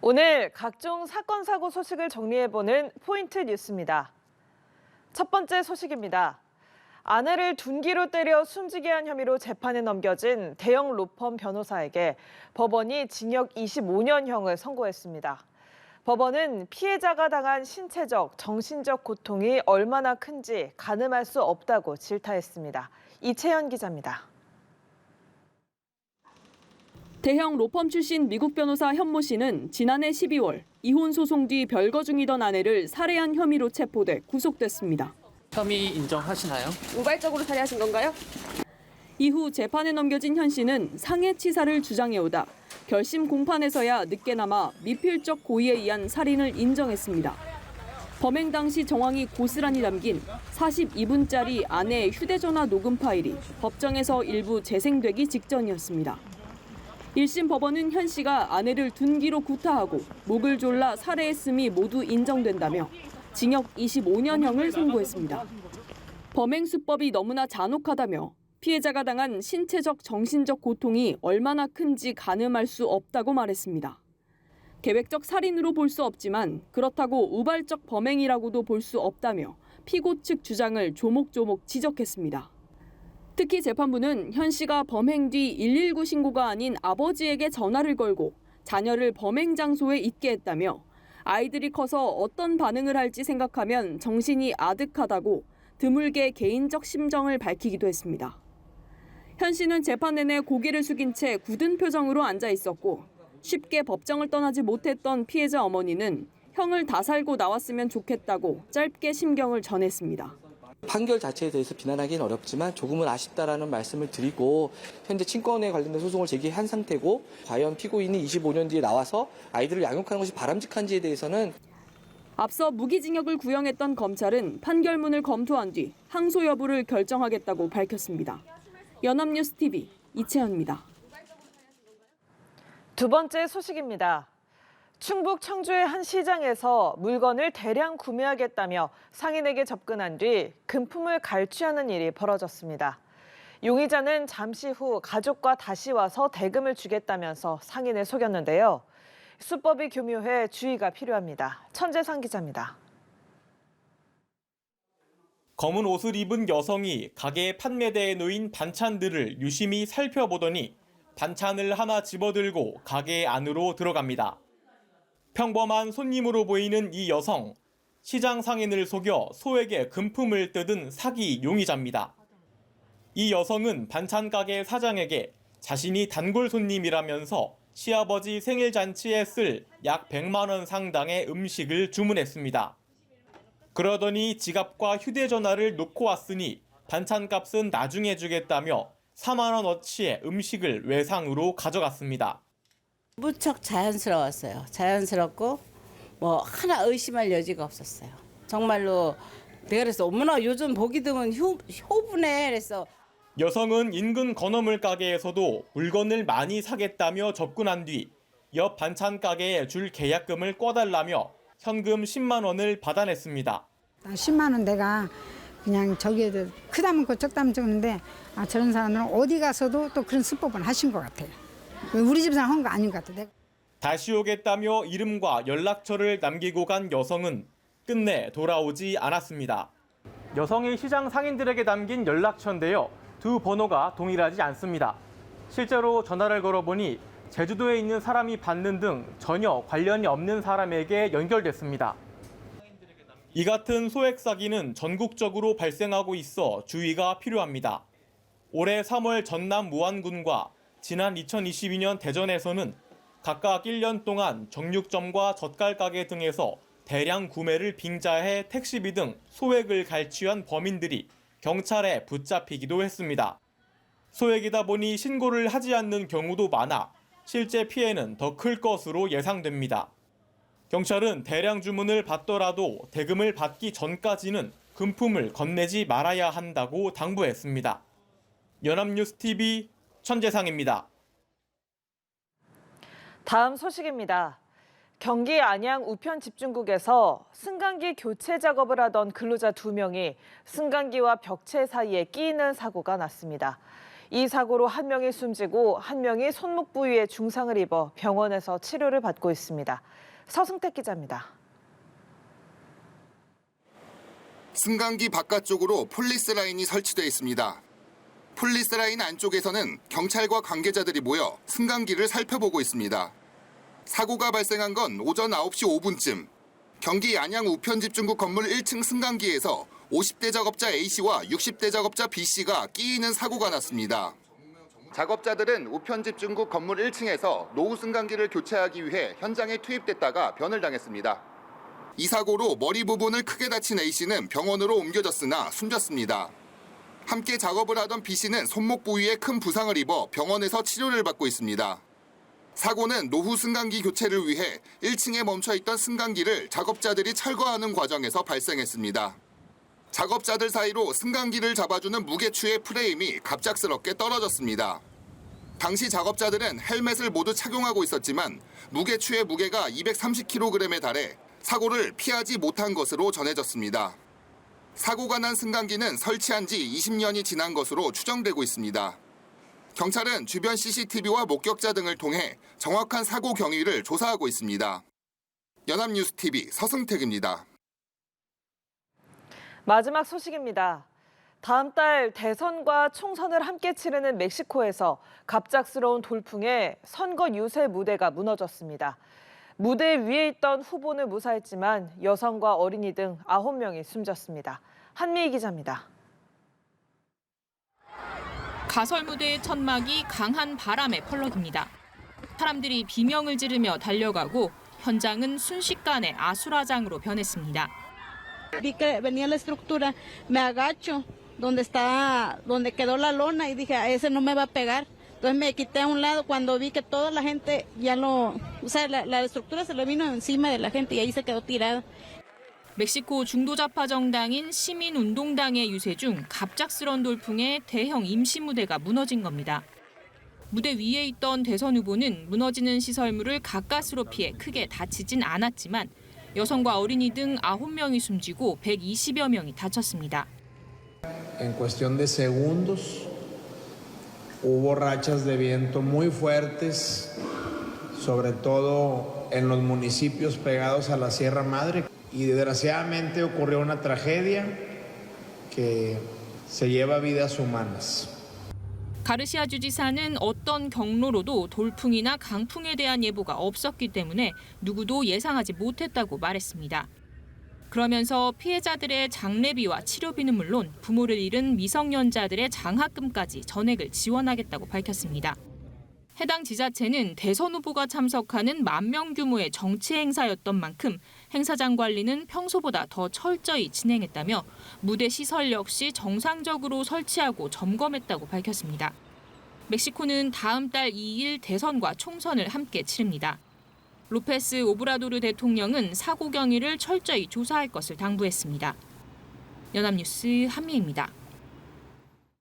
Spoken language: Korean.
오늘 각종 사건, 사고 소식을 정리해보는 포인트 뉴스입니다. 첫 번째 소식입니다. 아내를 둔기로 때려 숨지게 한 혐의로 재판에 넘겨진 대형 로펌 변호사에게 법원이 징역 25년형을 선고했습니다. 법원은 피해자가 당한 신체적, 정신적 고통이 얼마나 큰지 가늠할 수 없다고 질타했습니다. 이채연 기자입니다. 대형 로펌 출신 미국 변호사 현모 씨는 지난해 12월 이혼 소송 뒤 별거 중이던 아내를 살해한 혐의로 체포돼 구속됐습니다. 혐의 인정하시나요? 우발적으로 살해하신 건가요? 이후 재판에 넘겨진 현 씨는 상해치사를 주장해오다 결심 공판에서야 늦게나마 미필적 고의에 의한 살인을 인정했습니다. 범행 당시 정황이 고스란히 담긴 42분짜리 아내의 휴대전화 녹음 파일이 법정에서 일부 재생되기 직전이었습니다. 1심 법원은 현 씨가 아내를 둔기로 구타하고 목을 졸라 살해했음이 모두 인정된다며 징역 25년형을 선고했습니다. 범행 수법이 너무나 잔혹하다며 피해자가 당한 신체적, 정신적 고통이 얼마나 큰지 가늠할 수 없다고 말했습니다. 계획적 살인으로 볼 수 없지만 그렇다고 우발적 범행이라고도 볼 수 없다며 피고 측 주장을 조목조목 지적했습니다. 특히 재판부는 현 씨가 범행 뒤 119 신고가 아닌 아버지에게 전화를 걸고 자녀를 범행 장소에 있게 했다며 아이들이 커서 어떤 반응을 할지 생각하면 정신이 아득하다고 드물게 개인적 심정을 밝히기도 했습니다. 현 씨는 재판 내내 고개를 숙인 채 굳은 표정으로 앉아 있었고 쉽게 법정을 떠나지 못했던 피해자 어머니는 형을 다 살고 나왔으면 좋겠다고 짧게 심경을 전했습니다. 판결 자체에 대해서 비난하기는 어렵지만 조금은 아쉽다라는 말씀을 드리고 현재 친권에 관련된 소송을 제기한 상태고 과연 피고인이 25년 뒤에 나와서 아이들을 양육하는 것이 바람직한지에 대해서는 앞서 무기징역을 구형했던 검찰은 판결문을 검토한 뒤 항소 여부를 결정하겠다고 밝혔습니다. 연합뉴스 TV 이채연입니다. 두 번째 소식입니다. 충북 청주의 한 시장에서 물건을 대량 구매하겠다며 상인에게 접근한 뒤 금품을 갈취하는 일이 벌어졌습니다. 용의자는 잠시 후 가족과 다시 와서 대금을 주겠다면서 상인을 속였는데요. 수법이 교묘해 주의가 필요합니다. 천재상 기자입니다. 검은 옷을 입은 여성이 가게 판매대에 놓인 반찬들을 유심히 살펴보더니 반찬을 하나 집어들고 가게 안으로 들어갑니다. 평범한 손님으로 보이는 이 여성, 시장 상인을 속여 소액의 금품을 뜯은 사기 용의자입니다. 이 여성은 반찬 가게 사장에게 자신이 단골 손님이라면서 시아버지 생일 잔치에 쓸 약 100만 원 상당의 음식을 주문했습니다. 그러더니 지갑과 휴대전화를 놓고 왔으니 반찬값은 나중에 주겠다며 4만 원어치의 음식을 외상으로 가져갔습니다. 무척 자연스러웠어요. 자연스럽고 뭐 하나 의심할 여지가 없었어요. 정말로 내가 그래서 어머나 요즘 보기 드문 효부네 그래서. 여성은 인근 건어물 가게에서도 물건을 많이 사겠다며 접근한 뒤 옆 반찬 가게에 줄 계약금을 꿔달라며 현금 10만 원을 받아냈습니다. 10만 원 내가 그냥 저기에도 크다면 그 적다면 적는데 저런 사람은 어디 가서도 또 그런 수법을 하신 것 같아요. 우리 집 사람 한 거 아닌 것 같아. 다시 오겠다며 이름과 연락처를 남기고 간 여성은 끝내 돌아오지 않았습니다. 여성이 시장 상인들에게 남긴 연락처인데요. 두 번호가 동일하지 않습니다. 실제로 전화를 걸어보니 제주도에 있는 사람이 받는 등 전혀 관련이 없는 사람에게 연결됐습니다. 이 같은 소액 사기는 전국적으로 발생하고 있어 주의가 필요합니다. 올해 3월 전남 무안군과 지난 2022년 대전에서는 각각 1년 동안 정육점과 젓갈 가게 등에서 대량 구매를 빙자해 택시비 등 소액을 갈취한 범인들이 경찰에 붙잡히기도 했습니다. 소액이다 보니 신고를 하지 않는 경우도 많아 실제 피해는 더 클 것으로 예상됩니다. 경찰은 대량 주문을 받더라도 대금을 받기 전까지는 금품을 건네지 말아야 한다고 당부했습니다. 연합뉴스 TV 천재상입니다. 다음 소식입니다. 경기 안양 우편 집중국에서 승강기 교체 작업을 하던 근로자 2명이 승강기와 벽체 사이에 끼이는 사고가 났습니다. 이 사고로 한 명이 숨지고 한 명이 손목 부위에 중상을 입어 병원에서 치료를 받고 있습니다. 서승택 기자입니다. 승강기 바깥쪽으로 폴리스 라인이 설치되어 있습니다. 폴리스 라인 안쪽에서는 경찰과 관계자들이 모여 승강기를 살펴보고 있습니다. 사고가 발생한 건 오전 9시 5분쯤 경기 안양 우편집중국 건물 1층 승강기에서 50대 작업자 A씨와 60대 작업자 B씨가 끼이는 사고가 났습니다. 작업자들은 우편집중국 건물 1층에서 노후 승강기를 교체하기 위해 현장에 투입됐다가 변을 당했습니다. 이 사고로 머리 부분을 크게 다친 A씨는 병원으로 옮겨졌으나 숨졌습니다. 함께 작업을 하던 B씨는 손목 부위에 큰 부상을 입어 병원에서 치료를 받고 있습니다. 사고는 노후 승강기 교체를 위해 1층에 멈춰있던 승강기를 작업자들이 철거하는 과정에서 발생했습니다. 작업자들 사이로 승강기를 잡아주는 무게추의 프레임이 갑작스럽게 떨어졌습니다. 당시 작업자들은 헬멧을 모두 착용하고 있었지만 무게추의 무게가 230kg에 달해 사고를 피하지 못한 것으로 전해졌습니다. 사고가 난 승강기는 설치한 지 20년이 지난 것으로 추정되고 있습니다. 경찰은 주변 CCTV와 목격자 등을 통해 정확한 사고 경위를 조사하고 있습니다. 연합뉴스TV 서승택입니다. 마지막 소식입니다. 다음 달 대선과 총선을 함께 치르는 멕시코에서 갑작스러운 돌풍에 선거 유세 무대가 무너졌습니다. 무대 위에 있던 후보는 무사했지만 여성과 어린이 등 9명이 숨졌습니다. 한미희 기자입니다. 가설 무대의 천막이 강한 바람에 펄럭입니다. 사람들이 비명을 지르며 달려가고 현장은 순식간에 아수라장으로 변했습니다. Vi que venía la estructura, me agacho donde quedó la lona y dije, a ese no me va a pegar. Entonces me quité a un lado cuando vi que toda la gente la estructura se le vino encima de la gente y ahí se quedó tirada. 멕시코 중도좌파 정당인 시민운동당의 유세 중 갑작스런 돌풍에 대형 임시무대가 무너진 겁니다. 무대 위에 있던 대선 후보는 무너지는 시설물을 가까스로 피해 크게 다치진 않았지만 여성과 어린이 등 9명이 숨지고 120여 명이 다쳤습니다. En cuestión de segundos hubo rachas de viento muy fuertes, sobre todo en los municipios pegados a la Sierra Madre. Y desgraciadamente ocurrió una tragedia que se lleva vidas humanas. 가르시아 주지사는 어떤 경로로도 돌풍이나 강풍에 대한 예보가 없었기 때문에 누구도 예상하지 못했다고 말했습니다. 그러면서 피해자들의 장례비와 치료비는 물론 부모를 잃은 미성년자들의 장학금까지 전액을 지원하겠다고 밝혔습니다. 해당 지자체는 대선 후보가 참석하는 10,000명 규모의 정치 행사였던 만큼 행사장 관리는 평소보다 더 철저히 진행했다며 무대 시설 역시 정상적으로 설치하고 점검했다고 밝혔습니다. 멕시코는 다음 달 2일 대선과 총선을 함께 치릅니다. 로페스 오브라도르 대통령은 사고 경위를 철저히 조사할 것을 당부했습니다. 연합뉴스 한미희입니다.